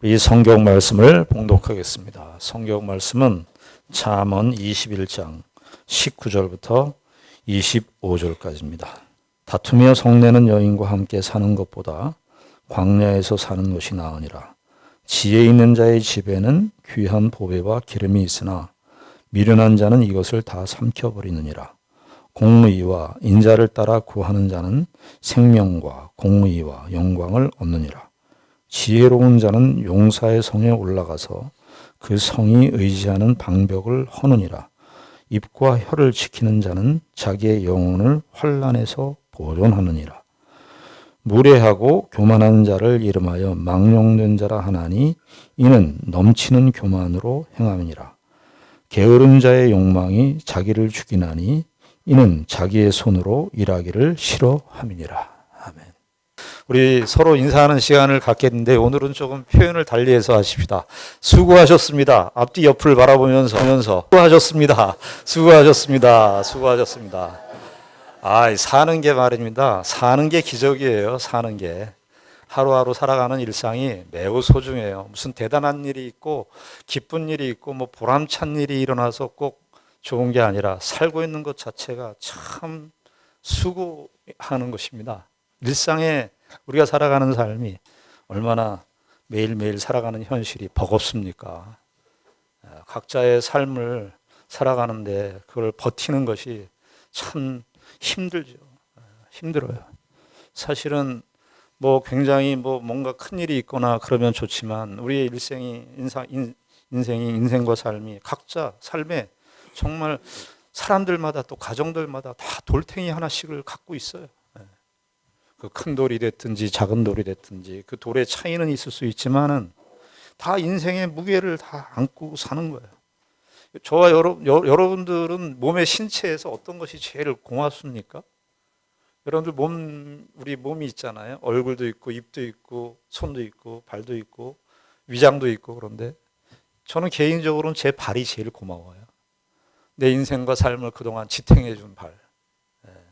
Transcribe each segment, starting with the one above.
이 성경 말씀을 봉독하겠습니다. 성경 말씀은 잠언 21장 19절부터 25절까지입니다. 다투며 성내는 여인과 함께 사는 것보다 광야에서 사는 것이 나으니라. 지혜 있는 자의 집에는 귀한 보배와 기름이 있으나 미련한 자는 이것을 다 삼켜버리느니라. 공의와 인자를 따라 구하는 자는 생명과 공의와 영광을 얻느니라. 지혜로운 자는 용사의 성에 올라가서 그 성이 의지하는 방벽을 허느니라. 입과 혀를 지키는 자는 자기의 영혼을 환난에서 보존하느니라. 무례하고 교만한 자를 이름하여 망령된 자라 하나니 이는 넘치는 교만으로 행함이니라. 게으른 자의 욕망이 자기를 죽이나니 이는 자기의 손으로 일하기를 싫어함이니라. 아멘. 우리 서로 인사하는 시간을 갖겠는데 오늘은 조금 표현을 달리해서 하십시다. 수고하셨습니다. 앞뒤 옆을 바라보면서 수고하셨습니다. 수고하셨습니다. 수고하셨습니다. 사는 게 말입니다. 사는 게 기적이에요. 사는 게. 하루하루 살아가는 일상이 매우 소중해요. 무슨 대단한 일이 있고 기쁜 일이 있고 뭐 보람찬 일이 일어나서 꼭 좋은 게 아니라 살고 있는 것 자체가 참 수고하는 것입니다. 일상에 우리가 살아가는 삶이 얼마나 매일매일 살아가는 현실이 버겁습니까? 각자의 삶을 살아가는데 그걸 버티는 것이 참 힘들죠. 힘들어요. 사실은 굉장히 뭔가 큰 일이 있거나 그러면 좋지만 우리의 인생과 삶이 각자 삶에 정말 사람들마다 또 가정들마다 다 돌덩이 하나씩을 갖고 있어요. 그 큰 돌이 됐든지 작은 돌이 됐든지 그 돌의 차이는 있을 수 있지만은 다 인생의 무게를 다 안고 사는 거예요. 저와 여러분들은 몸의 신체에서 어떤 것이 제일 고맙습니까? 여러분들 우리 몸이 있잖아요. 얼굴도 있고 입도 있고 손도 있고 발도 있고 위장도 있고 그런데 저는 개인적으로는 제 발이 제일 고마워요. 내 인생과 삶을 그동안 지탱해 준 발.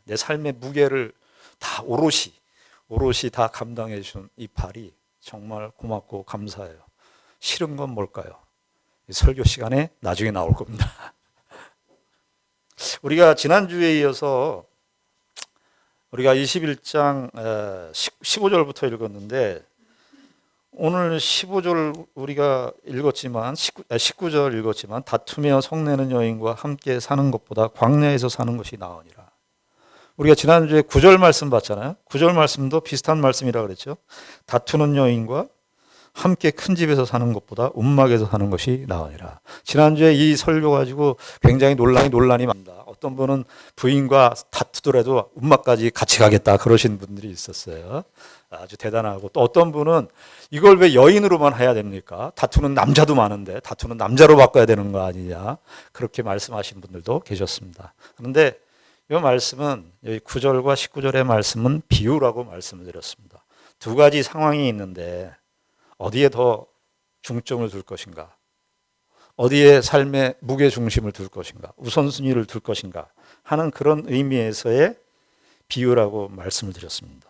내 삶의 무게를 다 오롯이 다 감당해 준 이 발이 정말 고맙고 감사해요. 싫은 건 뭘까요? 설교 시간에 나중에 나올 겁니다. 우리가 지난주에 이어서 우리가 21장 15절부터 읽었는데 오늘 15절 우리가 읽었지만 19절 읽었지만 다투며 성내는 여인과 함께 사는 것보다 광야에서 사는 것이 나으니라. 우리가 지난주에 9절 말씀 봤잖아요. 9절 말씀도 비슷한 말씀이라고 그랬죠. 다투는 여인과 함께 큰 집에서 사는 것보다 움막에서 사는 것이 나으니라. 지난주에 이 설교 가지고 굉장히 논란이 많다. 어떤 분은 부인과 다투더라도 움막까지 같이 가겠다 그러신 분들이 있었어요. 아주 대단하고 또 어떤 분은 이걸 왜 여인으로만 해야 됩니까? 다투는 남자도 많은데 다투는 남자로 바꿔야 되는 거 아니냐 그렇게 말씀하신 분들도 계셨습니다. 그런데 이 말씀은 여기 9절과 19절의 말씀은 비유라고 말씀을 드렸습니다. 두 가지 상황이 있는데 어디에 더 중점을 둘 것인가? 어디에 삶의 무게 중심을 둘 것인가? 우선순위를 둘 것인가? 하는 그런 의미에서의 비유라고 말씀을 드렸습니다.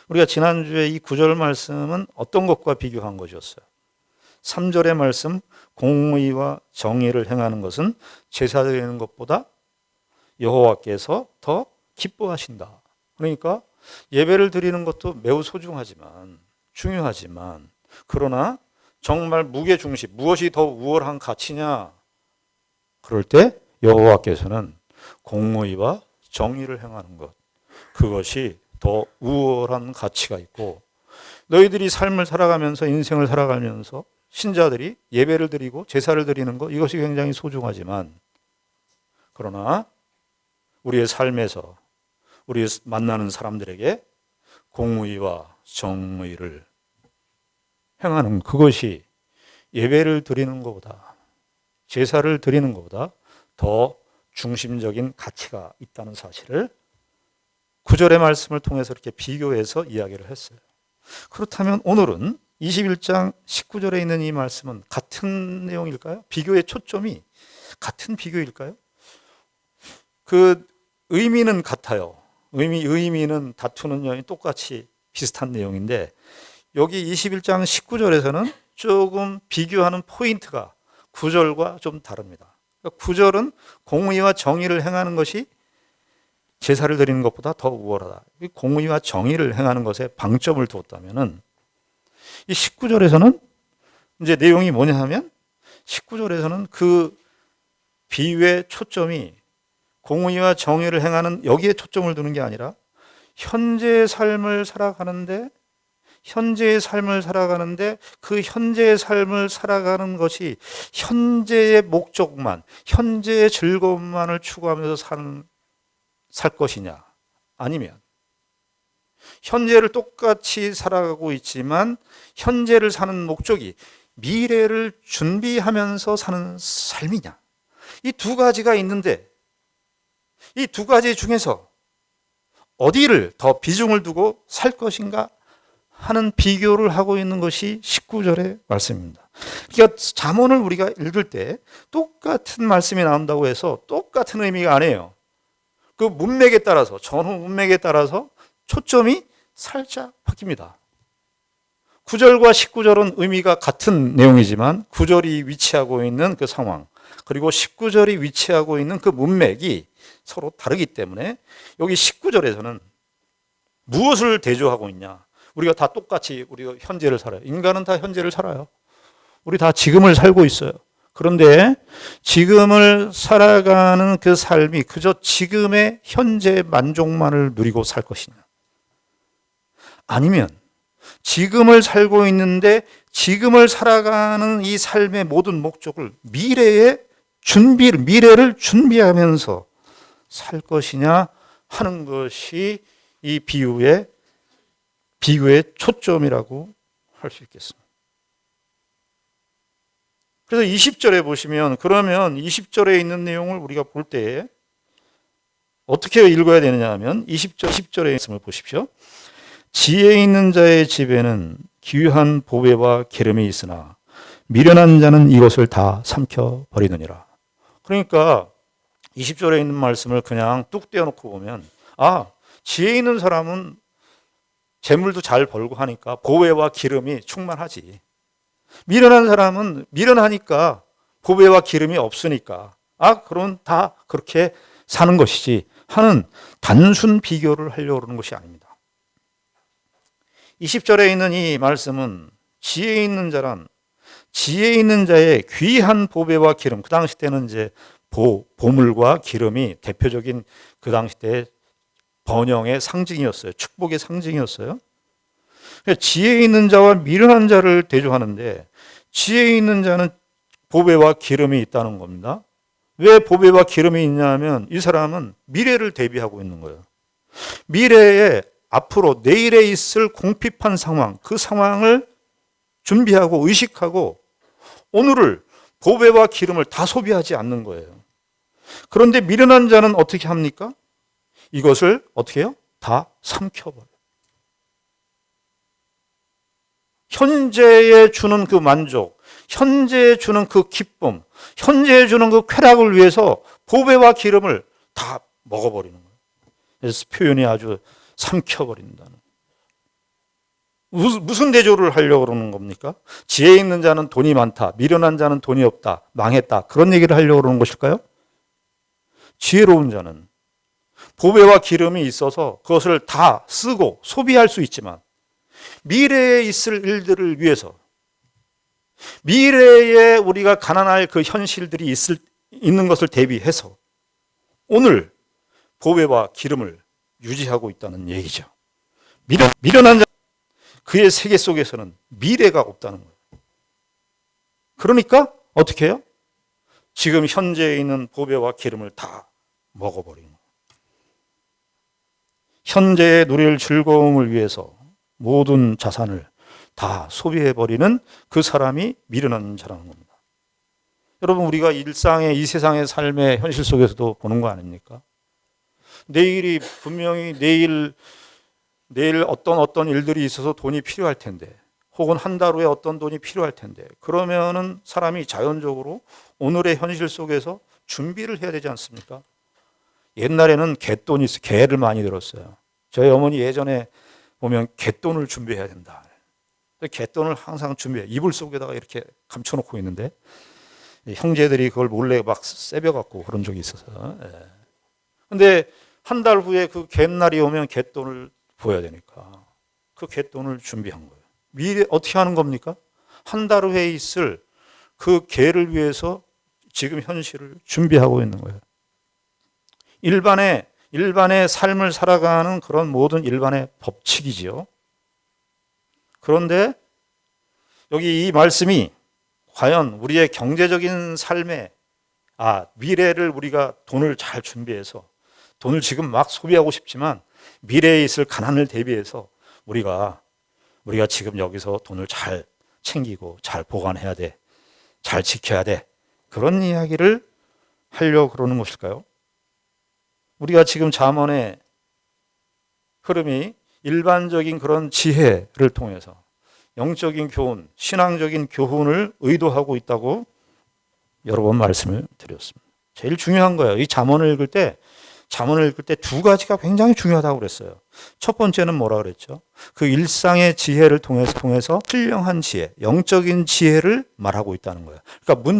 우리가 지난주에 이 9절 말씀은 어떤 것과 비교한 것이었어요? 3절의 말씀, 공의와 정의를 행하는 것은 제사 드리는 것보다 여호와께서 더 기뻐하신다. 그러니까 예배를 드리는 것도 매우 소중하지만 중요하지만 그러나 정말 무게 중심, 무엇이 더 우월한 가치냐? 그럴 때 여호와께서는 공의와 정의를 행하는 것, 그것이 더 우월한 가치가 있고 너희들이 삶을 살아가면서 인생을 살아가면서 신자들이 예배를 드리고 제사를 드리는 것 이것이 굉장히 소중하지만 그러나 우리의 삶에서 우리 만나는 사람들에게 공의와 정의를 행하는 그것이 예배를 드리는 것보다 제사를 드리는 것보다 더 중심적인 가치가 있다는 사실을 9절의 말씀을 통해서 이렇게 비교해서 이야기를 했어요. 그렇다면 오늘은 21장 19절에 있는 이 말씀은 같은 내용일까요? 비교의 초점이 같은 비교일까요? 그 의미는 같아요. 의미는 다투는 여인 똑같이 비슷한 내용인데 여기 21장 19절에서는 조금 비교하는 포인트가 9절과 좀 다릅니다. 9절은 공의와 정의를 행하는 것이 제사를 드리는 것보다 더 우월하다. 공의와 정의를 행하는 것에 방점을 두었다면은 이 19절에서는 이제 내용이 뭐냐 하면 19절에서는 그 비유의 초점이 공의와 정의를 행하는 여기에 초점을 두는 게 아니라 현재의 삶을 살아가는데 그 현재의 삶을 살아가는 것이 현재의 목적만, 현재의 즐거움만을 추구하면서 살 것이냐, 아니면 현재를 똑같이 살아가고 있지만 현재를 사는 목적이 미래를 준비하면서 사는 삶이냐, 이 두 가지가 있는데 이 두 가지 중에서 어디를 더 비중을 두고 살 것인가 하는 비교를 하고 있는 것이 19절의 말씀입니다. 그러니까 잠언을 우리가 읽을 때 똑같은 말씀이 나온다고 해서 똑같은 의미가 아니에요. 그 문맥에 따라서, 전후 문맥에 따라서 초점이 살짝 바뀝니다. 9절과 19절은 의미가 같은 내용이지만 9절이 위치하고 있는 그 상황, 그리고 19절이 위치하고 있는 그 문맥이 서로 다르기 때문에 여기 19절에서는 무엇을 대조하고 있냐? 우리가 다 똑같이 우리가 현재를 살아요. 인간은 다 현재를 살아요. 우리 다 지금을 살고 있어요. 그런데 지금을 살아가는 그 삶이 그저 지금의 현재 만족만을 누리고 살 것이냐? 아니면 지금을 살고 있는데 지금을 살아가는 이 삶의 모든 목적을 미래를 준비하면서 살 것이냐 하는 것이 이 비유의 초점이라고 할 수 있겠습니다. 그래서 20절에 보시면, 그러면 20절에 있는 내용을 우리가 볼 때 어떻게 읽어야 되느냐 하면 20절의 말씀을 보십시오. 지혜 있는 자의 집에는 귀한 보배와 기름이 있으나 미련한 자는 이것을 다 삼켜버리느니라. 그러니까 20절에 있는 말씀을 그냥 뚝 떼어놓고 보면, 지혜 있는 사람은 재물도 잘 벌고 하니까 보배와 기름이 충만하지. 미련한 사람은 미련하니까 보배와 기름이 없으니까 그럼 다 그렇게 사는 것이지 하는 단순 비교를 하려고 하는 것이 아닙니다. 20절에 있는 이 말씀은 지혜 있는 자의 귀한 보배와 기름, 그 당시 때는 이제 보물과 기름이 대표적인 그 당시 때 번영의 상징이었어요. 축복의 상징이었어요. 지혜 있는 자와 미련한 자를 대조하는데 지혜 있는 자는 보배와 기름이 있다는 겁니다. 왜 보배와 기름이 있냐면 이 사람은 미래를 대비하고 있는 거예요. 미래에 앞으로 내일에 있을 공핍한 상황, 그 상황을 준비하고 의식하고 오늘을 보배와 기름을 다 소비하지 않는 거예요. 그런데 미련한 자는 어떻게 합니까? 이것을 어떻게 해요? 다 삼켜버려요. 현재에 주는 그 만족, 현재에 주는 그 기쁨, 현재에 주는 그 쾌락을 위해서 보배와 기름을 다 먹어버리는 거예요. 그래서 표현이 아주 삼켜버린다는. 무슨 대조를 하려고 그러는 겁니까? 지혜 있는 자는 돈이 많다, 미련한 자는 돈이 없다, 망했다, 그런 얘기를 하려고 그러는 것일까요? 지혜로운 자는 보배와 기름이 있어서 그것을 다 쓰고 소비할 수 있지만 미래에 있을 일들을 위해서, 미래에 우리가 가난할 그 현실들이 있는 것을 대비해서 오늘 보배와 기름을 유지하고 있다는 얘기죠. 미련한 자, 그의 세계 속에서는 미래가 없다는 거예요. 그러니까 어떻게 해요? 지금 현재에 있는 보배와 기름을 다 먹어버리는 거예요. 현재에 누릴 즐거움을 위해서 모든 자산을 다 소비해버리는 그 사람이 미련한 자라는 겁니다. 여러분, 우리가 일상의 이 세상의 삶의 현실 속에서도 보는 거 아닙니까? 내일이 분명히 내일 어떤 일들이 있어서 돈이 필요할 텐데, 혹은 한 달 후에 어떤 돈이 필요할 텐데, 그러면은 사람이 자연적으로 오늘의 현실 속에서 준비를 해야 되지 않습니까? 옛날에는 개를 많이 들었어요. 저희 어머니 예전에 보면 갯돈을 준비해야 된다. 갯돈을 항상 준비해. 이불 속에다가 이렇게 감춰놓고 있는데 형제들이 그걸 몰래 막 세벼갖고 그런 적이 있어서. 근데 한 달 후에 그 갯날이 오면 갯돈을 보여야 되니까 그 갯돈을 준비한 거예요. 미래 어떻게 하는 겁니까? 한 달 후에 있을 그 갯을 위해서 지금 현실을 준비하고 있는 거예요. 일반의 삶을 살아가는 그런 모든 일반의 법칙이지요. 그런데 여기 이 말씀이 과연 우리의 경제적인 삶에 미래를 우리가 돈을 잘 준비해서 돈을 지금 막 소비하고 싶지만 미래에 있을 가난을 대비해서 우리가 지금 여기서 돈을 잘 챙기고 잘 보관해야 돼. 잘 지켜야 돼. 그런 이야기를 하려고 그러는 것일까요? 우리가 지금 잠언의 흐름이 일반적인 그런 지혜를 통해서 영적인 교훈, 신앙적인 교훈을 의도하고 있다고 여러 번 말씀을 드렸습니다. 제일 중요한 거예요. 이 잠언을 읽을 때 두 가지가 굉장히 중요하다고 그랬어요. 첫 번째는 뭐라 그랬죠? 그 일상의 지혜를 통해서 신령한 지혜, 영적인 지혜를 말하고 있다는 거예요. 그러니까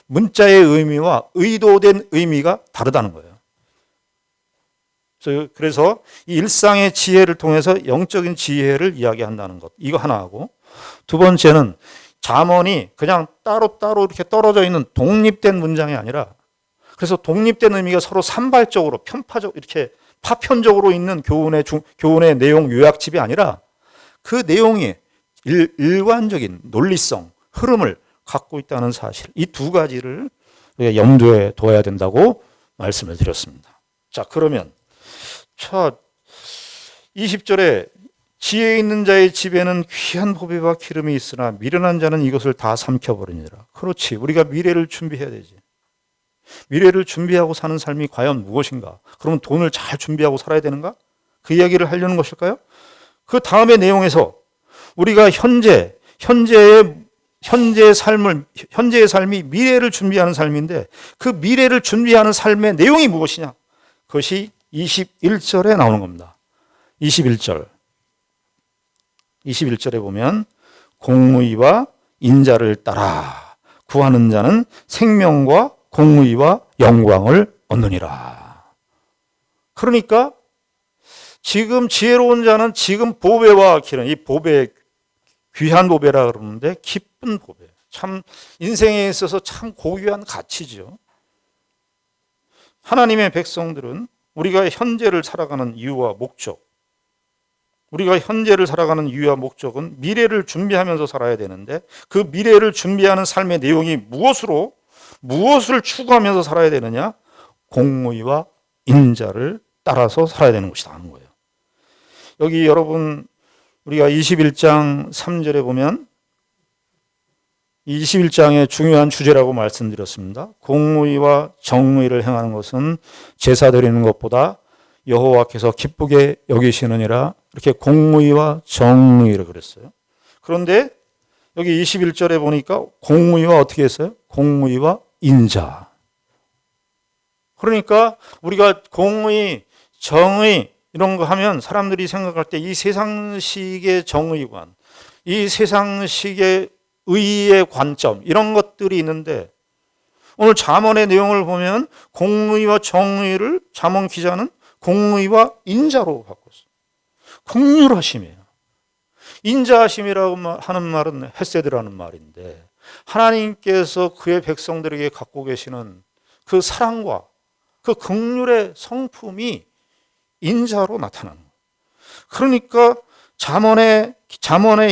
문자의 의미와 의도된 의미가 다르다는 거예요. 그래서 이 일상의 지혜를 통해서 영적인 지혜를 이야기한다는 것. 이거 하나 하고, 두 번째는 잠언이 그냥 따로 이렇게 떨어져 있는 독립된 문장이 아니라, 그래서 독립된 의미가 서로 산발적으로 편파적 이렇게 파편적으로 있는 교훈의 내용 요약집이 아니라 그 내용이 일관적인 논리성, 흐름을 갖고 있다는 사실. 이 두 가지를 우리가 염두에 둬야 된다고 말씀을 드렸습니다. 자, 그러면 20절에 지혜 있는 자의 집에는 귀한 보배와 기름이 있으나 미련한 자는 이것을 다 삼켜버리니라. 그렇지. 우리가 미래를 준비해야 되지. 미래를 준비하고 사는 삶이 과연 무엇인가? 그러면 돈을 잘 준비하고 살아야 되는가? 그 이야기를 하려는 것일까요? 그 다음의 내용에서 우리가 현재의 삶이 미래를 준비하는 삶인데 그 미래를 준비하는 삶의 내용이 무엇이냐? 그것이 21절에 나오는 겁니다. 21절에 보면 공의와 인자를 따라 구하는 자는 생명과 공의와 영광을 얻느니라. 그러니까 지금 지혜로운 자는 지금 보배와 기름, 이 보배, 귀한 보배라 그러는데 기쁜 보배. 참 인생에 있어서 참 고귀한 가치죠. 하나님의 백성들은 우리가 현재를 살아가는 이유와 목적은 미래를 준비하면서 살아야 되는데 그 미래를 준비하는 삶의 내용이 무엇을 추구하면서 살아야 되느냐? 공의와 인자를 따라서 살아야 되는 것이다 하는 거예요. 여기 여러분 우리가 21장 3절에 보면 21장의 중요한 주제라고 말씀드렸습니다. 공의와 정의를 행하는 것은 제사 드리는 것보다 여호와께서 기쁘게 여기시느니라. 이렇게 공의와 정의를 그랬어요. 그런데 여기 21절에 보니까 공의와 어떻게 했어요? 공의와 인자. 그러니까 우리가 공의, 정의 이런 거 하면 사람들이 생각할 때 이 세상식의 정의관, 이 세상식의 의의 관점 이런 것들이 있는데 오늘 잠언의 내용을 보면 공의와 정의를 잠언 기자는 공의와 인자로 바꿨어요. 긍휼하심이에요. 인자하심이라고 하는 말은 헤세드라는 말인데 하나님께서 그의 백성들에게 갖고 계시는 그 사랑과 그 긍휼의 성품이 인자로 나타나는 거예요. 그러니까 잠언의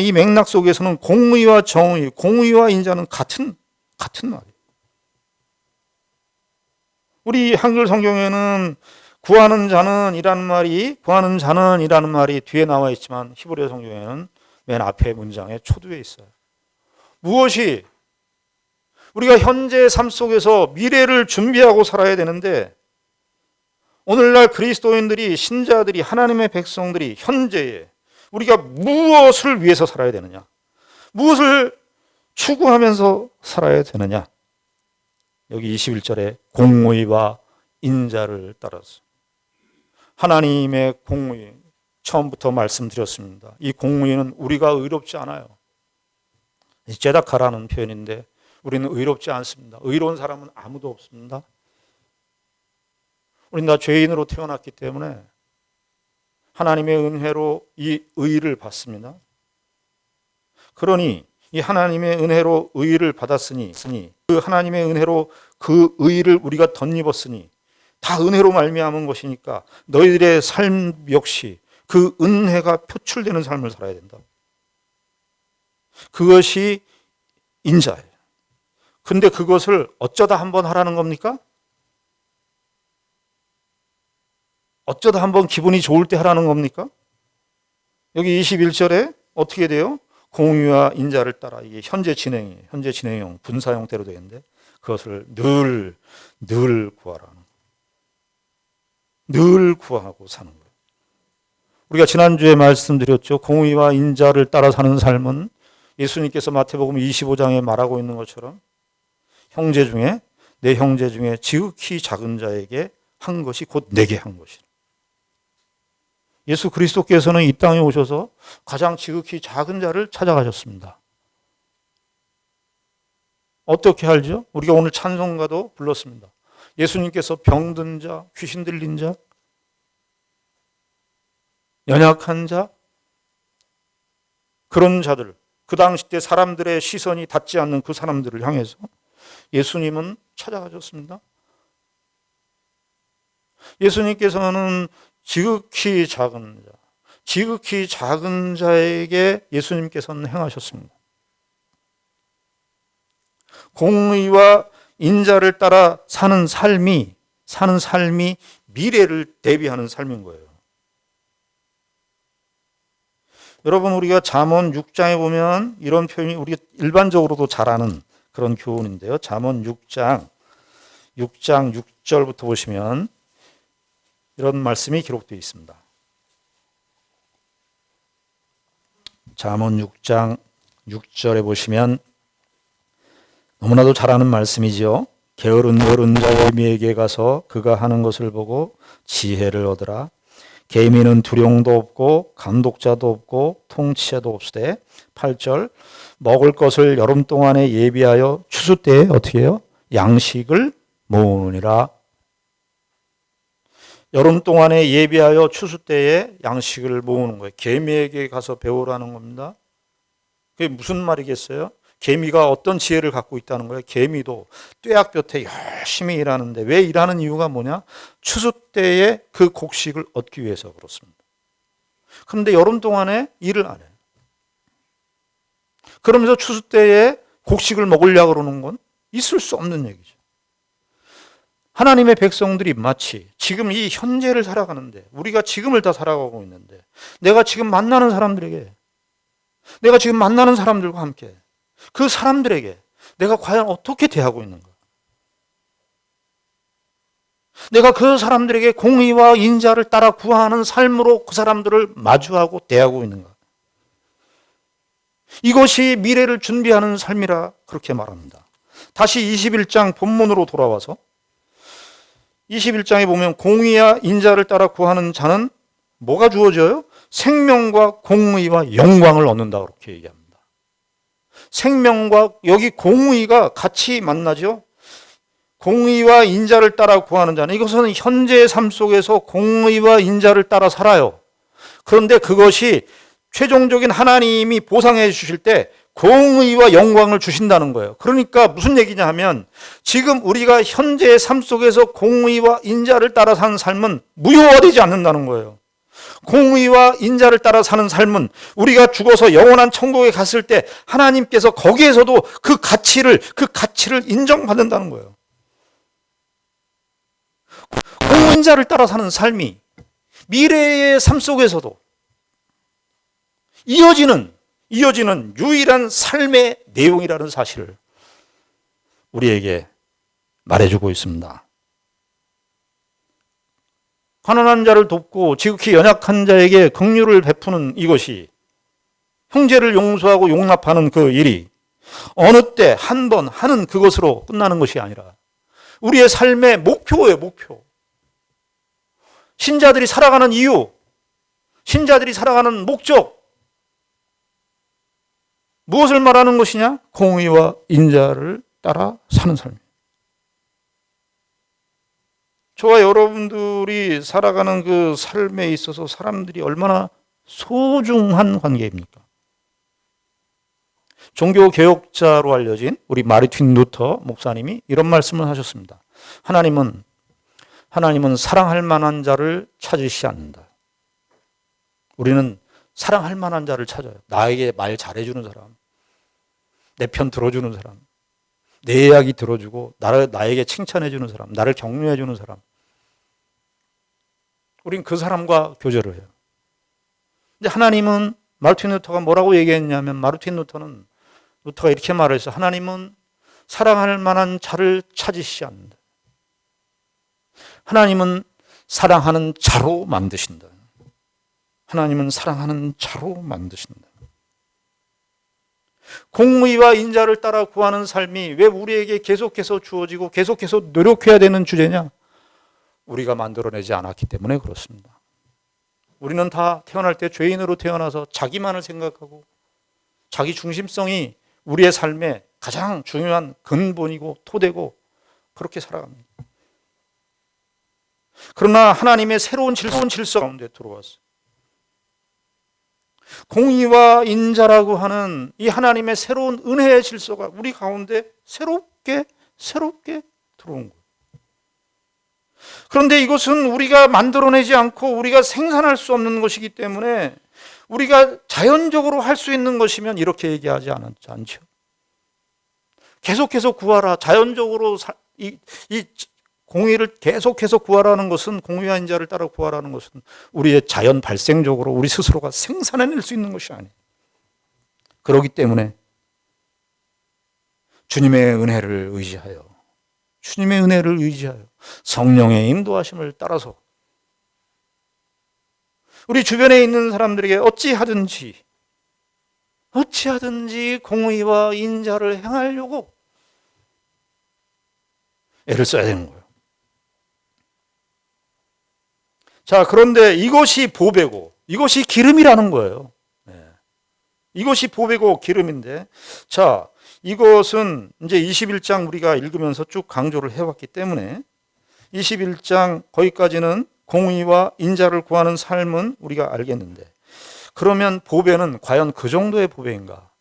이 맥락 속에서는 공의와 정의, 공의와 인자는 같은 말이에요. 우리 한글 성경에는 구하는 자는이라는 말이 뒤에 나와 있지만 히브리 성경에는 맨 앞에 문장에 초두에 있어요. 무엇이 우리가 현재의 삶 속에서 미래를 준비하고 살아야 되는데 오늘날 그리스도인들이 신자들이 하나님의 백성들이 현재에 우리가 무엇을 위해서 살아야 되느냐? 무엇을 추구하면서 살아야 되느냐? 여기 21절에 공의와 인자를 따라서 하나님의 공의, 처음부터 말씀드렸습니다. 이 공의는 우리가 의롭지 않아요. 제다카라는 표현인데 우리는 의롭지 않습니다. 의로운 사람은 아무도 없습니다. 우리는 다 죄인으로 태어났기 때문에 하나님의 은혜로 이 의를 받습니다. 그러니 이 하나님의 은혜로 의를 받았으니 그 하나님의 은혜로 그 의를 우리가 덧입었으니 다 은혜로 말미암은 것이니까 너희들의 삶 역시 그 은혜가 표출되는 삶을 살아야 된다. 그것이 인자예요. 근데 그것을 어쩌다 한번 하라는 겁니까? 어쩌다 한번 기분이 좋을 때 하라는 겁니까? 여기 21절에 어떻게 돼요? 공의와 인자를 따라. 이게 현재 진행이에요. 현재 진행형, 분사 형태로 되는데 그것을 늘 구하라는 거예요. 늘 구하고 사는 거예요. 우리가 지난주에 말씀드렸죠. 공의와 인자를 따라 사는 삶은 예수님께서 마태복음 25장에 말하고 있는 것처럼 내 형제 중에 지극히 작은 자에게 한 것이 곧 내게 한 것이다. 예수 그리스도께서는 이 땅에 오셔서 가장 지극히 작은 자를 찾아가셨습니다. 어떻게 알죠? 우리가 오늘 찬송가도 불렀습니다. 예수님께서 병든 자, 귀신 들린 자, 연약한 자, 그런 자들, 그 당시 때 사람들의 시선이 닿지 않는 그 사람들을 향해서 예수님은 찾아가셨습니다. 예수님께서는 지극히 작은 자에게 예수님께서는 행하셨습니다. 공의와 인자를 따라 사는 삶이 미래를 대비하는 삶인 거예요. 여러분, 우리가 잠언 6장에 보면 이런 표현이 우리가 일반적으로도 잘 아는 그런 교훈인데요. 잠언 6장 6절부터 보시면 이런 말씀이 기록되어 있습니다. 잠언 6장 6절에 보시면 너무나도 잘 아는 말씀이지요. 게으른 어른 자에게 가서 그가 하는 것을 보고 지혜를 얻으라. 계미는 두령도 없고 감독자도 없고 통치자도 없으되 8절 먹을 것을 여름 동안에 예비하여 추수 때에 어떻게 해요? 양식을 모으느니라. 여름 동안에 예비하여 추수 때에 양식을 모으는 거예요. 개미에게 가서 배우라는 겁니다. 그게 무슨 말이겠어요? 개미가 어떤 지혜를 갖고 있다는 거예요? 개미도 뙤약볕에 열심히 일하는데 왜 일하는 이유가 뭐냐? 추수 때에 그 곡식을 얻기 위해서 그렇습니다. 그런데 여름 동안에 일을 안 해요. 그러면서 추수 때에 곡식을 먹으려고 그러는 건 있을 수 없는 얘기죠. 하나님의 백성들이 마치 지금 이 현재를 살아가는데 우리가 지금을 다 살아가고 있는데 내가 지금 만나는 사람들과 함께 그 사람들에게 내가 과연 어떻게 대하고 있는가? 내가 그 사람들에게 공의와 인자를 따라 구하는 삶으로 그 사람들을 마주하고 대하고 있는가? 이것이 미래를 준비하는 삶이라 그렇게 말합니다. 다시 21장 본문으로 돌아와서 21장에 보면 공의와 인자를 따라 구하는 자는 뭐가 주어져요? 생명과 공의와 영광을 얻는다 그렇게 얘기합니다. 생명과 여기 공의가 같이 만나죠. 공의와 인자를 따라 구하는 자는 이것은 현재의 삶 속에서 공의와 인자를 따라 살아요. 그런데 그것이 최종적인 하나님이 보상해 주실 때 공의와 영광을 주신다는 거예요. 그러니까 무슨 얘기냐 하면 지금 우리가 현재의 삶 속에서 공의와 인자를 따라 사는 삶은 무효화되지 않는다는 거예요. 공의와 인자를 따라 사는 삶은 우리가 죽어서 영원한 천국에 갔을 때 하나님께서 거기에서도 그 가치를 인정받는다는 거예요. 공의와 인자를 따라 사는 삶이 미래의 삶 속에서도 이어지는 유일한 삶의 내용이라는 사실을 우리에게 말해주고 있습니다. 가난한 자를 돕고 지극히 연약한 자에게 긍휼을 베푸는 이것이 형제를 용서하고 용납하는 그 일이 어느 때 한 번 하는 그것으로 끝나는 것이 아니라 우리의 삶의 목표예요. 목표. 신자들이 살아가는 이유, 신자들이 살아가는 목적, 무엇을 말하는 것이냐? 공의와 인자를 따라 사는 삶입니다. 저와 여러분들이 살아가는 그 삶에 있어서 사람들이 얼마나 소중한 관계입니까? 종교개혁자로 알려진 우리 마르틴 루터 목사님이 이런 말씀을 하셨습니다. 하나님은 사랑할 만한 자를 찾으시지 않는다. 우리는 사랑할 만한 자를 찾아요. 나에게 말 잘해주는 사람, 내 편 들어주는 사람, 내 이야기 들어주고 나에게 칭찬해주는 사람, 나를 격려해주는 사람. 우린 그 사람과 교제를 해요. 근데 하나님은, 마르틴 루터가 뭐라고 얘기했냐면, 마르틴 루터가 이렇게 말했어요. 하나님은 사랑할 만한 자를 찾으시지 않는다. 하나님은 사랑하는 자로 만드신다. 하나님은 사랑하는 자로 만드신다. 공의와 인자를 따라 구하는 삶이 왜 우리에게 계속해서 주어지고 계속해서 노력해야 되는 주제냐? 우리가 만들어내지 않았기 때문에 그렇습니다. 우리는 다 태어날 때 죄인으로 태어나서 자기만을 생각하고 자기 중심성이 우리의 삶의 가장 중요한 근본이고 토대고 그렇게 살아갑니다. 그러나 하나님의 새로운 질서 가운데 들어왔어요. 공의와 인자라고 하는 이 하나님의 새로운 은혜의 질서가 우리 가운데 새롭게 들어온 거예요. 그런데 이것은 우리가 만들어내지 않고 우리가 생산할 수 없는 것이기 때문에 우리가 자연적으로 할 수 있는 것이면 이렇게 얘기하지 않죠. 계속해서 구하라. 자연적으로 이 공의를 계속해서 구하라는 것은, 공의와 인자를 따라 구하라는 것은 우리의 자연 발생적으로 우리 스스로가 생산해낼 수 있는 것이 아니에요. 그렇기 때문에 주님의 은혜를 의지하여 성령의 인도하심을 따라서 우리 주변에 있는 사람들에게 어찌하든지 공의와 인자를 행하려고 애를 써야 되는 거예요. 자, 그런데 이것이 보배고 이것이 기름이라는 거예요. 이것이 보배고 기름인데, 자, 이것은 이제 21장 우리가 읽으면서 쭉 강조를 해왔기 때문에 21장 거기까지는 공의와 인자를 구하는 삶은 우리가 알겠는데, 그러면 보배는 과연 그 정도의 보배인가?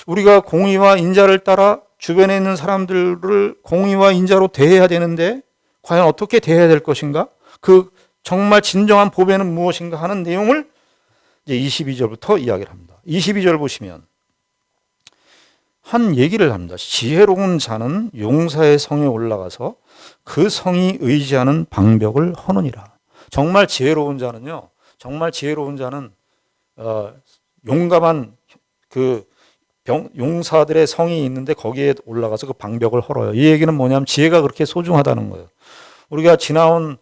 우리가 공의와 인자를 따라 주변에 있는 사람들을 공의와 인자로 대해야 되는데 과연 어떻게 대해야 될 것인가? 그 정말 진정한 보배는 무엇인가 하는 내용을 이제 22절부터 이야기를 합니다. 22절 보시면 한 얘기를 합니다. 지혜로운 자는 용사의 성에 올라가서 그 성이 의지하는 방벽을 허느니라. 정말 지혜로운 자는 용감한 그 용사들의 성이 있는데 거기에 올라가서 그 방벽을 헐어요. 이 얘기는 뭐냐면 지혜가 그렇게 소중하다는 거예요. 우리가 지나온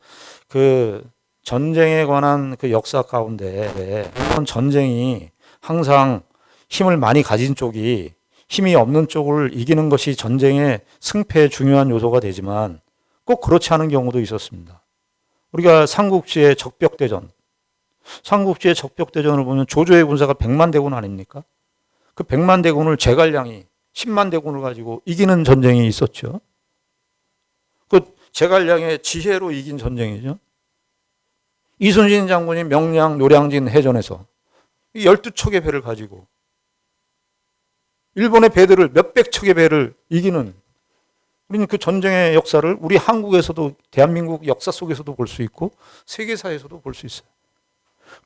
그 전쟁에 관한 그 역사 가운데 이런 전쟁이 항상 힘을 많이 가진 쪽이 힘이 없는 쪽을 이기는 것이 전쟁의 승패의 중요한 요소가 되지만 꼭 그렇지 않은 경우도 있었습니다. 우리가 삼국지의 적벽대전을 보면 조조의 군사가 100만 대군 아닙니까? 그 100만 대군을 제갈량이 10만 대군을 가지고 이기는 전쟁이 있었죠. 그 제갈량의 지혜로 이긴 전쟁이죠. 이순신 장군이 명량 노량진 해전에서 12척의 배를 가지고 일본의 배들을 몇백 척의 배를 이기는, 우리는 그 전쟁의 역사를 우리 한국에서도 대한민국 역사 속에서도 볼 수 있고 세계사에서도 볼 수 있어요.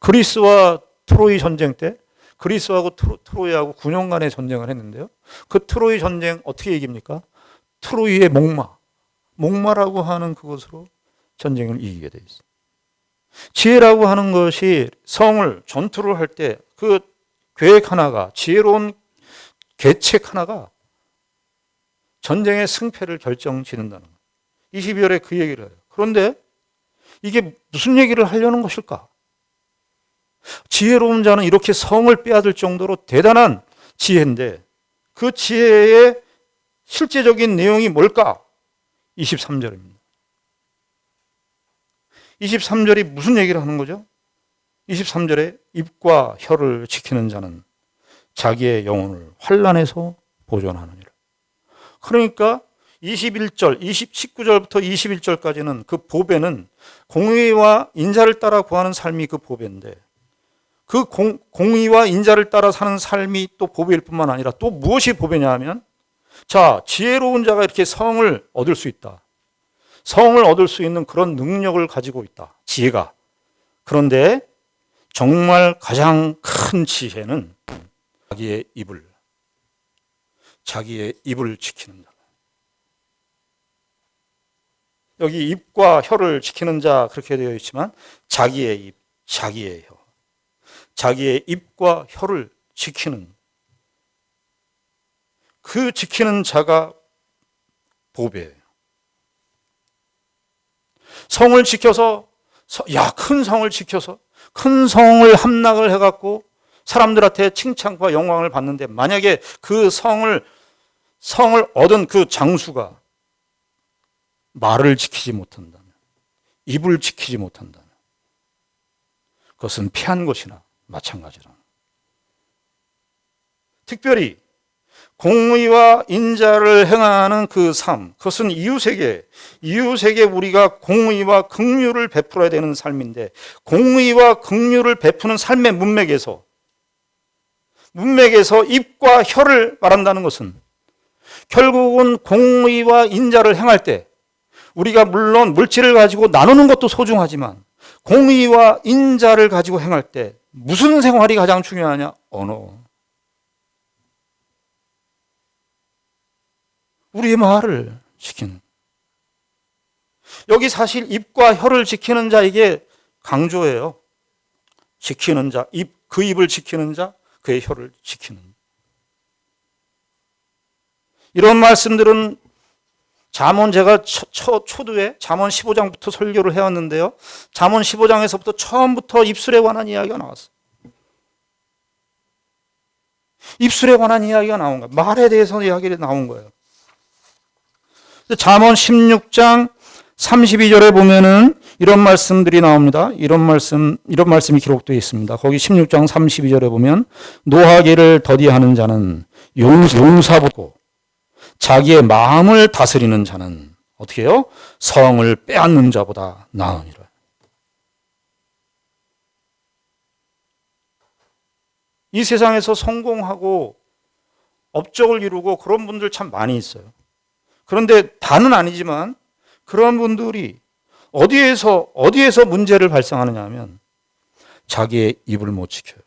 그리스와 트로이 전쟁 때 그리스하고 트로이하고 9년간의 전쟁을 했는데요. 그 트로이 전쟁 어떻게 이깁니까? 트로이의 목마라고 하는 그것으로 전쟁을 이기게 돼 있어요. 지혜라고 하는 것이 성을 전투를 할 때 그 계획 하나가, 지혜로운 계책 하나가 전쟁의 승패를 결정짓는다는 거예요. 22절에 그 얘기를 해요. 그런데 이게 무슨 얘기를 하려는 것일까? 지혜로운 자는 이렇게 성을 빼앗을 정도로 대단한 지혜인데 그 지혜의 실제적인 내용이 뭘까? 23절입니다. 23절이 무슨 얘기를 하는 거죠? 23절에 입과 혀를 지키는 자는 자기의 영혼을 환난에서 보존하느니라. 그러니까 21절, 19절부터 21절까지는 그 보배는 공의와 인자를 따라 구하는 삶이 그 보배인데, 그 공의와 인자를 따라 사는 삶이 또 보배일 뿐만 아니라 또 무엇이 보배냐 하면, 자, 지혜로운 자가 이렇게 성을 얻을 수 있다. 성을 얻을 수 있는 그런 능력을 가지고 있다. 지혜가. 그런데 정말 가장 큰 지혜는 자기의 입을 지키는 자. 여기 입과 혀를 지키는 자 그렇게 되어 있지만 자기의 입, 자기의 혀. 자기의 입과 혀를 지키는, 그 지키는 자가 보배예요. 성을 지켜서, 큰 성을 지켜서 큰 성을 함락을 해갖고 사람들한테 칭찬과 영광을 받는데, 만약에 그 성을 얻은 그 장수가 말을 지키지 못한다면, 입을 지키지 못한다면 그것은 피한 것이나 마찬가지라. 특별히 공의와 인자를 행하는 그 삶, 그것은 이웃에게 우리가 공의와 긍휼을 베풀어야 되는 삶인데, 공의와 긍휼을 베푸는 삶의 문맥에서 입과 혀를 말한다는 것은 결국은 공의와 인자를 행할 때, 우리가 물론 물질을 가지고 나누는 것도 소중하지만 공의와 인자를 가지고 행할 때 무슨 생활이 가장 중요하냐? 언어. 우리의 말을 지키는. 여기 사실 입과 혀를 지키는 자, 이게 강조예요. 지키는 자, 그 입을 지키는 자, 그의 혀를 지키는. 이런 말씀들은 잠언, 제가 초두에 잠언 15장부터 설교를 해왔는데요. 잠언 15장에서부터 처음부터 입술에 관한 이야기가 나왔어요. 입술에 관한 이야기가 나온 거예요. 말에 대해서 이야기가 나온 거예요. 잠언 16장 32절에 보면은 이런 말씀들이 나옵니다. 이런 말씀이 기록되어 있습니다. 거기 16장 32절에 보면, 노하기를 더디하는 자는 용사보고 자기의 마음을 다스리는 자는 어떻게 해요? 성을 빼앗는 자보다 나으니라. 이 세상에서 성공하고 업적을 이루고 그런 분들 참 많이 있어요. 그런데 다는 아니지만 그런 분들이 어디에서 문제를 발생하느냐 하면 자기의 입을 못 지켜요.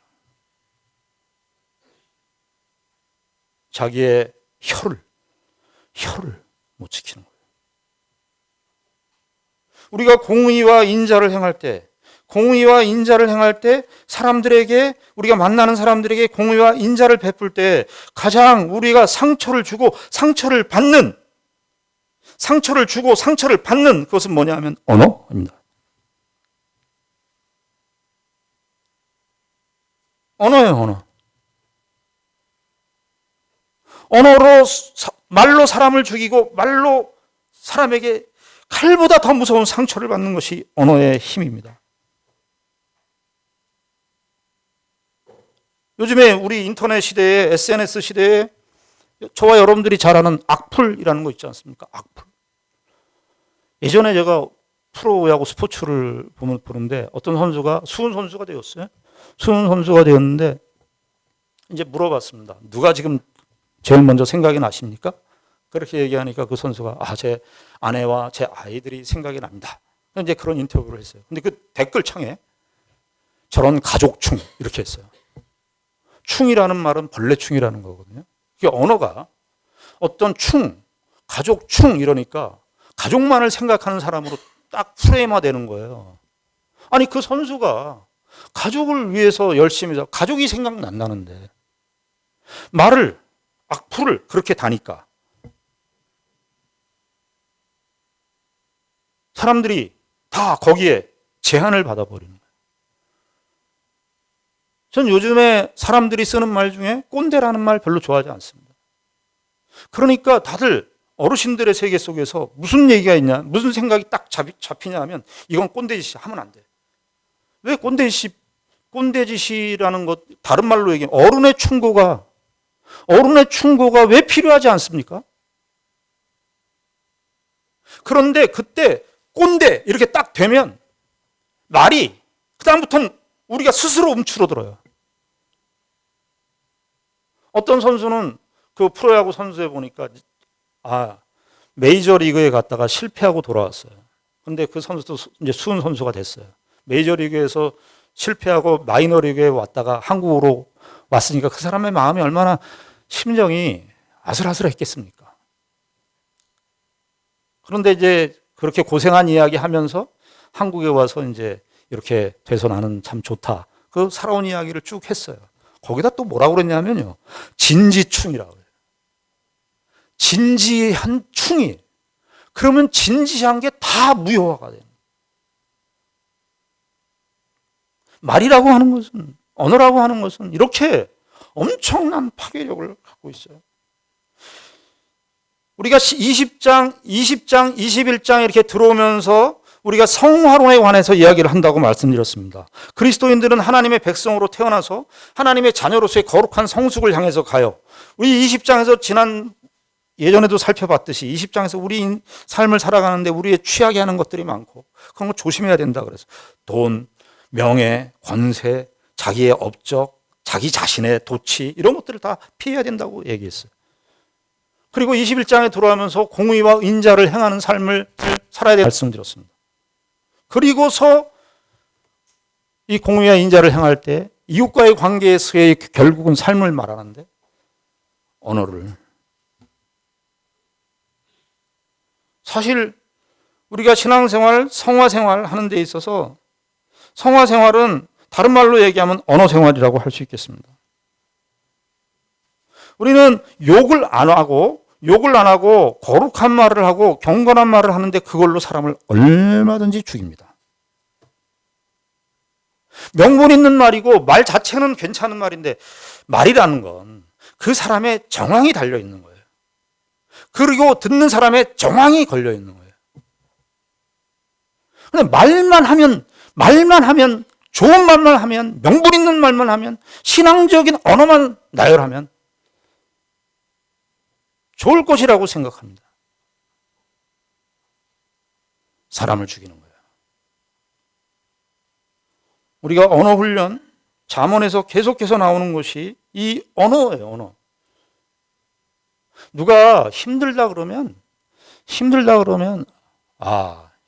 자기의 혀를 못 지키는 거예요. 우리가 공의와 인자를 행할 때 사람들에게, 우리가 만나는 사람들에게 공의와 인자를 베풀 때 가장 우리가 상처를 주고 상처를 받는 그것은 뭐냐 하면 언어입니다. 언어예요, 언어. 언어로, 말로 사람을 죽이고 말로 사람에게 칼보다 더 무서운 상처를 받는 것이 언어의 힘입니다. 요즘에 우리 인터넷 시대에, SNS 시대에 저와 여러분들이 잘 아는 악플이라는 거 있지 않습니까? 악플. 예전에 제가 프로야구 스포츠를 보는데 어떤 선수가 수훈 선수가 되었어요. 수훈 선수가 되었는데 이제 물어봤습니다. 누가 지금 제일 먼저 생각이 나십니까? 그렇게 얘기하니까 그 선수가 제 아내와 제 아이들이 생각이 납니다. 이제 그런 인터뷰를 했어요. 근데 그 댓글창에 저런 가족충 이렇게 했어요. 충이라는 말은 벌레충이라는 거거든요. 이게 언어가 어떤 가족충 이러니까 가족만을 생각하는 사람으로 딱 프레임화되는 거예요. 아니 그 선수가 가족을 위해서 열심히 해서 가족이 생각난다는데 악플을 그렇게 다니까 사람들이 다 거기에 제한을 받아버리는 거예요. 전 요즘에 사람들이 쓰는 말 중에 꼰대라는 말 별로 좋아하지 않습니다. 그러니까 다들 어르신들의 세계 속에서 무슨 얘기가 있냐, 무슨 생각이 딱 잡히냐 하면 이건 꼰대짓이 하면 안 돼. 왜 꼰대짓이 꼰대짓이라는 것, 다른 말로 얘기하면 어른의 충고가 왜 필요하지 않습니까? 그런데 그때 꼰대 이렇게 딱 되면 말이 그다음부터는 우리가 스스로 움츠러들어요. 어떤 선수는 그 프로야구 선수에 보니까 메이저리그에 갔다가 실패하고 돌아왔어요. 근데 그 선수도 이제 수훈 선수가 됐어요. 메이저리그에서 실패하고 마이너리그에 왔다가 한국으로 왔으니까 그 사람의 마음이 얼마나 심정이 아슬아슬했겠습니까? 그런데 이제 그렇게 고생한 이야기 하면서 한국에 와서 이제 이렇게 돼서 나는 참 좋다. 그 살아온 이야기를 쭉 했어요. 거기다 또 뭐라고 그랬냐면요. 진지충이라고 그래요. 진지한 충이. 그러면 진지한 게 다 무효화가 돼요. 말이라고 하는 것은, 언어라고 하는 것은 이렇게 엄청난 파괴력을 갖고 있어요. 우리가 20장, 21장 이렇게 들어오면서 우리가 성화론에 관해서 이야기를 한다고 말씀드렸습니다. 그리스도인들은 하나님의 백성으로 태어나서 하나님의 자녀로서의 거룩한 성숙을 향해서 가요. 우리 20장에서 예전에도 살펴봤듯이 20장에서 우리 삶을 살아가는데 우리의 취하게 하는 것들이 많고 그런 거 조심해야 된다 그래서 돈, 명예, 권세, 자기의 업적, 자기 자신의 도취 이런 것들을 다 피해야 된다고 얘기했어요. 그리고 21장에 들어가면서 공의와 인자를 행하는 삶을 살아야 된다고 말씀드렸습니다. 그리고서 이 공의와 인자를 행할 때 이웃과의 관계에서의 결국은 삶을 말하는데 언어를 사실 우리가 신앙생활, 성화생활 하는 데 있어서 성화생활은 다른 말로 얘기하면 언어생활이라고 할 수 있겠습니다. 우리는 욕을 안 하고 거룩한 말을 하고 경건한 말을 하는데 그걸로 사람을 얼마든지 죽입니다. 명분 있는 말이고 말 자체는 괜찮은 말인데 말이라는 건 그 사람의 정황이 달려 있는 거예요. 그리고 듣는 사람의 정황이 걸려 있는 거예요. 근데 말만 하면 좋은 말만 하면 명분 있는 말만 하면 신앙적인 언어만 나열하면 좋을 것이라고 생각합니다. 사람을 죽이는 거예요. 우리가 언어 훈련, 잠언에서 계속해서 나오는 것이 이 언어예요, 언어. 누가 힘들다 그러면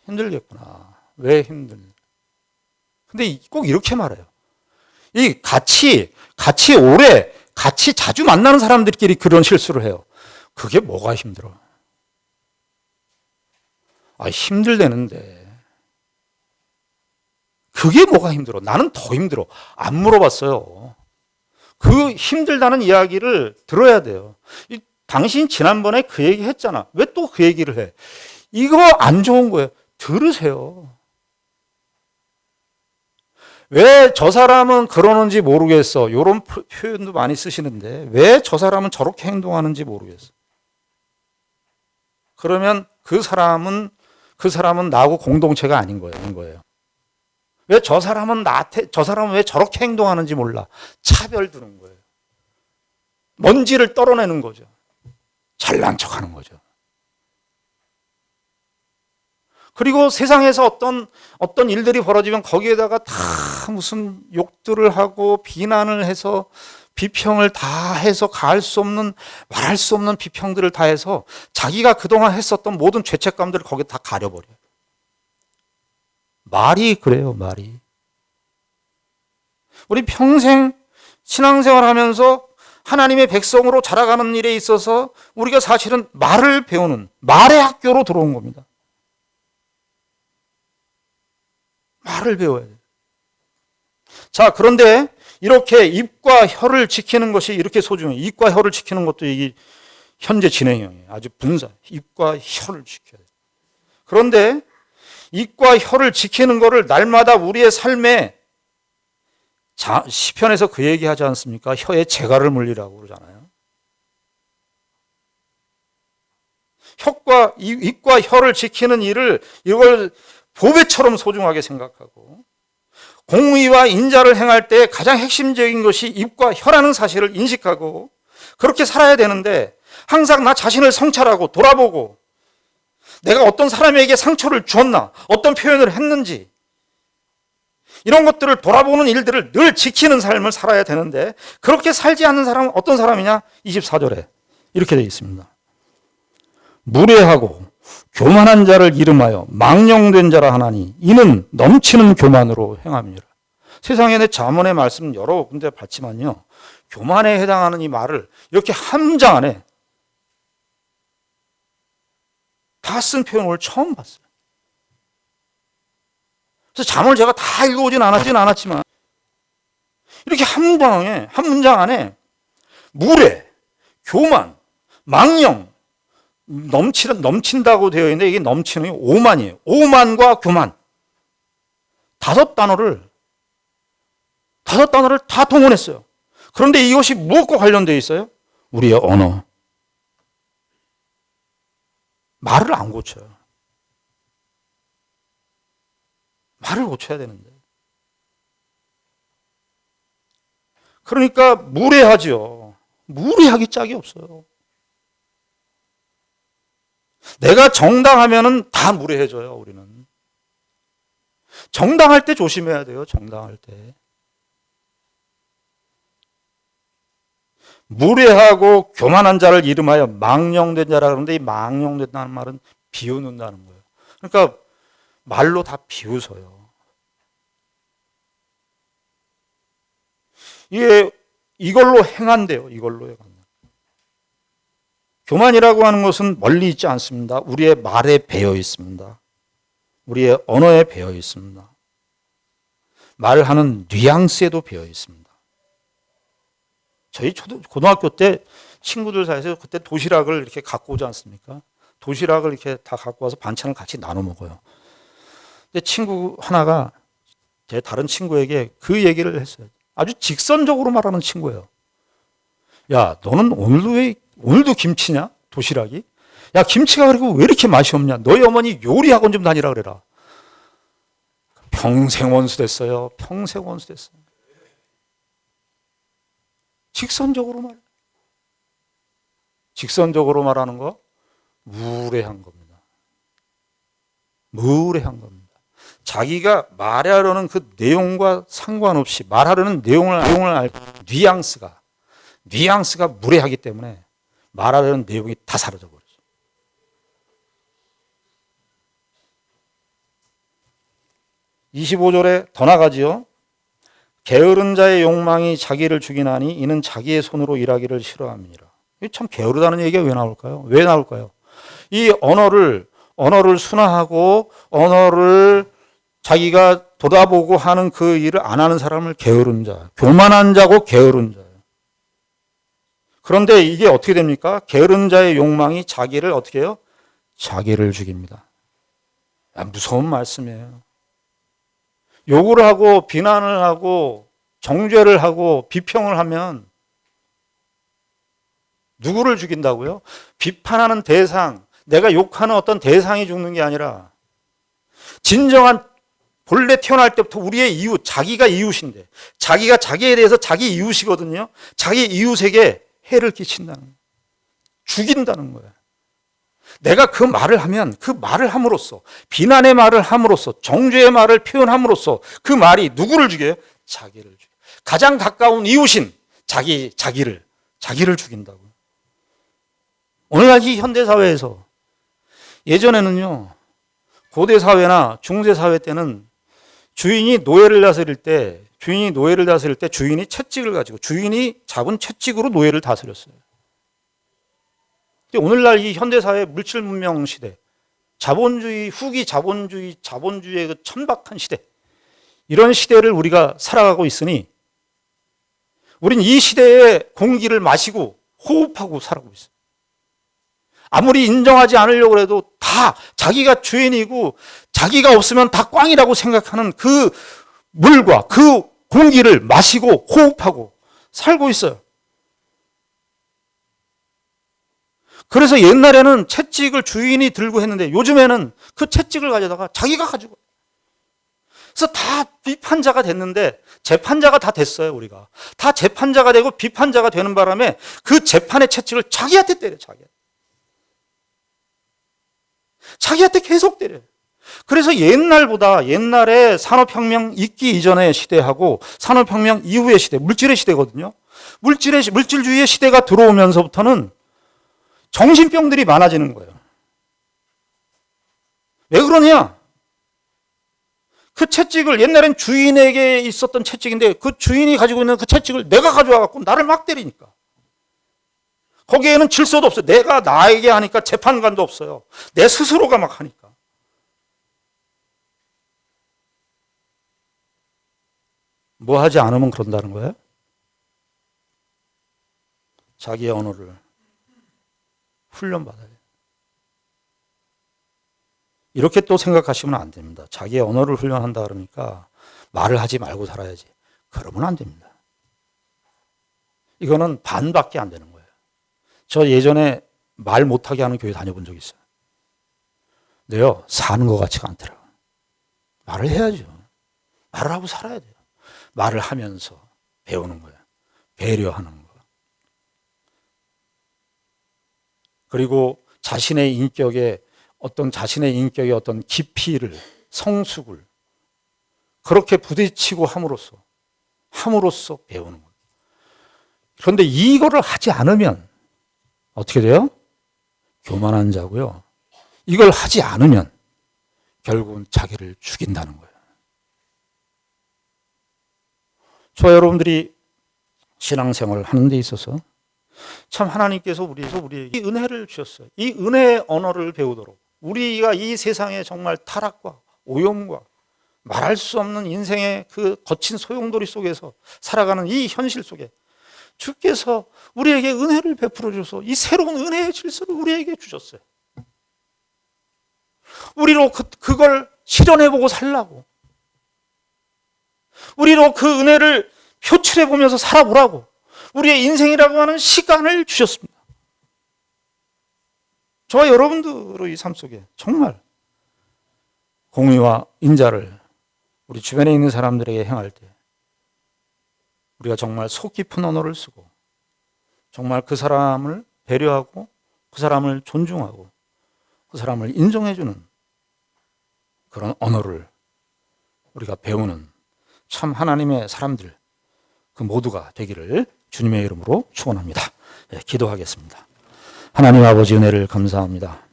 힘들겠구나. 왜 힘들냐. 근데 꼭 이렇게 말해요. 이 같이 오래, 같이 자주 만나는 사람들끼리 그런 실수를 해요. 그게 뭐가 힘들어? 힘들대는데. 그게 뭐가 힘들어? 나는 더 힘들어. 안 물어봤어요. 그 힘들다는 이야기를 들어야 돼요. 당신 지난번에 그 얘기 했잖아. 왜 또 그 얘기를 해? 이거 안 좋은 거예요. 들으세요. 왜 저 사람은 그러는지 모르겠어. 이런 표현도 많이 쓰시는데 왜 저 사람은 저렇게 행동하는지 모르겠어. 그러면 그 사람은 나하고 공동체가 아닌 거예요. 왜 저 사람은 왜 저렇게 행동하는지 몰라. 차별 두는 거예요. 먼지를 떨어내는 거죠. 잘난 척하는 거죠. 그리고 세상에서 어떤 일들이 벌어지면 거기에다가 다 무슨 욕들을 하고 비난을 해서 비평을 다 해서 말할 수 없는 비평들을 다 해서 자기가 그동안 했었던 모든 죄책감들을 거기에 다 가려버려요. 말이 그래요, 말이. 우리 평생 신앙생활 하면서 하나님의 백성으로 자라가는 일에 있어서 우리가 사실은 말을 배우는 말의 학교로 들어온 겁니다. 말을 배워야 돼요. 자, 그런데 이렇게 입과 혀를 지키는 것이 이렇게 소중해요. 입과 혀를 지키는 것도 이게 현재 진행형이에요. 아주 분사. 입과 혀를 지켜야 돼요. 그런데 입과 혀를 지키는 것을 날마다 우리의 삶에 시편에서 그 얘기하지 않습니까? 혀에 재갈을 물리라고 그러잖아요. 입과 혀를 지키는 이걸 보배처럼 소중하게 생각하고 공의와 인자를 행할 때 가장 핵심적인 것이 입과 혀라는 사실을 인식하고 그렇게 살아야 되는데 항상 나 자신을 성찰하고 돌아보고 내가 어떤 사람에게 상처를 주었나, 어떤 표현을 했는지 이런 것들을 돌아보는 일들을 늘 지키는 삶을 살아야 되는데 그렇게 살지 않는 사람은 어떤 사람이냐? 24절에 이렇게 되어 있습니다. 무례하고 교만한 자를 이름하여 망령된 자라 하나니 이는 넘치는 교만으로 행함이라. 세상에 내 잠언의 말씀 여러 군데 봤지만요, 교만에 해당하는 이 말을 이렇게 한 문장 안에 다 쓴 표현을 처음 봤어요. 그래서 잠언을 제가 다 읽어오진 않았지만 이렇게 한 문장 안에 무례, 교만, 망령, 넘친다고 되어 있는데 이게 넘치는 게 오만이에요. 오만과 교만. 다섯 단어를 다 동원했어요. 그런데 이것이 무엇과 관련되어 있어요? 우리의 언어. 말을 안 고쳐요. 말을 고쳐야 되는데. 그러니까 무례하죠. 무례하기 짝이 없어요. 내가 정당하면은 다 무례해져요, 우리는. 정당할 때 조심해야 돼요, 정당할 때. 무례하고 교만한 자를 이름하여 망령된 자라 그러는데 이 망령된다는 말은 비웃는다는 거예요. 그러니까 말로 다 비웃어요. 이걸로 행한대요. 이걸로 행한다. 교만이라고 하는 것은 멀리 있지 않습니다. 우리의 말에 배어 있습니다. 우리의 언어에 배어 있습니다. 말을 하는 뉘앙스에도 배어 있습니다. 저희 고등학교 때 친구들 사이에서 그때 도시락을 이렇게 갖고 오지 않습니까? 도시락을 이렇게 다 갖고 와서 반찬을 같이 나눠 먹어요. 근데 친구 하나가 제 다른 친구에게 그 얘기를 했어요. 아주 직선적으로 말하는 친구예요. 야, 너는 오늘도 김치냐? 도시락이? 야, 김치가 그리고 왜 이렇게 맛이 없냐? 너희 어머니 요리학원 좀 다니라 그래라. 평생 원수 됐어요. 평생 원수 됐어요. 직선적으로 말하는 거 무례한 겁니다. 무례한 겁니다. 자기가 말하려는 그 내용과 상관없이 말하려는 내용을 알 뉘앙스가 무례하기 때문에 말하려는 내용이 다 사라져 버리죠. (25절에) 더 나가지요. 게으른 자의 욕망이 자기를 죽이나니 이는 자기의 손으로 일하기를 싫어함이니라. 참 게으르다는 얘기가 왜 나올까요? 왜 나올까요? 이 언어를 순화하고 언어를 자기가 돌아보고 하는 그 일을 안 하는 사람을 게으른 자, 교만한 자고 게으른 자예요. 그런데 이게 어떻게 됩니까? 게으른 자의 욕망이 자기를 어떻게 해요? 자기를 죽입니다. 무서운 말씀이에요. 욕을 하고 비난을 하고 정죄를 하고 비평을 하면 누구를 죽인다고요? 비판하는 대상, 내가 욕하는 어떤 대상이 죽는 게 아니라 진정한 본래 태어날 때부터 우리의 이웃, 자기가 이웃인데 자기가 자기에 대해서 자기 이웃이거든요. 자기 이웃에게 해를 끼친다는 거예요. 죽인다는 거예요. 내가 그 말을 하면 그 말을 함으로써 비난의 말을 함으로써 정죄의 말을 표현함으로써 그 말이 누구를 죽여요? 자기를 죽여요. 가장 가까운 이웃인 자기를 죽인다고요. 오늘날 이 현대사회에서 예전에는요, 고대사회나 중세사회 때는 주인이 노예를 다스릴 때 주인이 채찍을 가지고 주인이 잡은 채찍으로 노예를 다스렸어요. 근데 오늘날 이 현대사회 물질 문명 시대, 자본주의, 후기 자본주의의 그 천박한 시대, 이런 시대를 우리가 살아가고 있으니 우린 이 시대의 공기를 마시고 호흡하고 살아가고 있어요. 아무리 인정하지 않으려고 해도 다 자기가 주인이고 자기가 없으면 다 꽝이라고 생각하는 그 물과 그 공기를 마시고 호흡하고 살고 있어요. 그래서 옛날에는 채찍을 주인이 들고 했는데 요즘에는 그 채찍을 가져다가 자기가 가지고 그래서 다 비판자가 됐는데 재판자가 다 됐어요. 우리가 다 재판자가 되고 비판자가 되는 바람에 그 재판의 채찍을 자기한테 때려요. 자기한테 계속 때려요. 그래서 옛날에 산업혁명 있기 이전의 시대하고 산업혁명 이후의 시대, 물질의 시대거든요. 물질주의의 시대가 들어오면서부터는 정신병들이 많아지는 거예요. 왜 그러냐? 그 채찍을 옛날엔 주인에게 있었던 채찍인데 그 주인이 가지고 있는 그 채찍을 내가 가져와 갖고 나를 막 때리니까. 거기에는 질서도 없어요. 내가 나에게 하니까 재판관도 없어요. 내 스스로가 막 하니까. 뭐 하지 않으면 그런다는 거예요? 자기의 언어를 훈련받아야 돼요. 이렇게 또 생각하시면 안 됩니다. 자기의 언어를 훈련한다 그러니까 말을 하지 말고 살아야지. 그러면 안 됩니다. 이거는 반밖에 안 되는 거예요. 저 예전에 말 못하게 하는 교회 다녀본 적 있어요. 근데요, 사는 것 같지가 않더라고요. 말을 해야죠. 말을 하고 살아야 돼요. 말을 하면서 배우는 거예요. 배려하는 거. 그리고 자신의 인격의 어떤 깊이를, 성숙을 그렇게 부딪히고 함으로써 배우는 거예요. 그런데 이거를 하지 않으면 어떻게 돼요? 교만한 자고요. 이걸 하지 않으면 결국은 자기를 죽인다는 거예요. 저와 여러분들이 신앙생활을 하는 데 있어서 참 하나님께서 우리에게 이 은혜를 주셨어요. 이 은혜의 언어를 배우도록 우리가 이 세상의 정말 타락과 오염과 말할 수 없는 인생의 그 거친 소용돌이 속에서 살아가는 이 현실 속에 주께서 우리에게 은혜를 베풀어 주셔서 이 새로운 은혜의 질서를 우리에게 주셨어요. 우리로 그걸 실현해보고 살라고, 우리로 그 은혜를 표출해보면서 살아보라고 우리의 인생이라고 하는 시간을 주셨습니다. 저와 여러분들의 삶 속에 정말 공의와 인자를 우리 주변에 있는 사람들에게 행할 때 우리가 정말 속 깊은 언어를 쓰고 정말 그 사람을 배려하고 그 사람을 존중하고 그 사람을 인정해주는 그런 언어를 우리가 배우는 참 하나님의 사람들 그 모두가 되기를 주님의 이름으로 축원합니다. 네, 기도하겠습니다. 하나님 아버지 은혜를 감사합니다.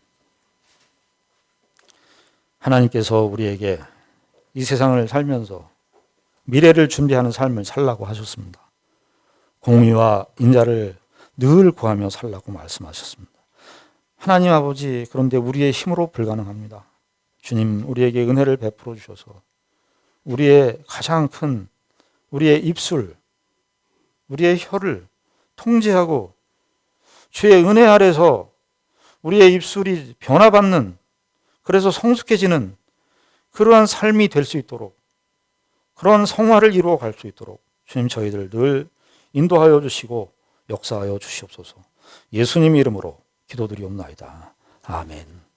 하나님께서 우리에게 이 세상을 살면서 미래를 준비하는 삶을 살라고 하셨습니다. 공의와 인자를 늘 구하며 살라고 말씀하셨습니다. 하나님 아버지, 그런데 우리의 힘으로 불가능합니다. 주님, 우리에게 은혜를 베풀어 주셔서 우리의 가장 큰 우리의 입술, 우리의 혀를 통제하고 주의 은혜 아래서 우리의 입술이 변화받는, 그래서 성숙해지는 그러한 삶이 될 수 있도록, 그런 성화를 이루어 갈 수 있도록 주님 저희들 늘 인도하여 주시고 역사하여 주시옵소서. 예수님 이름으로 기도드리옵나이다. 아멘.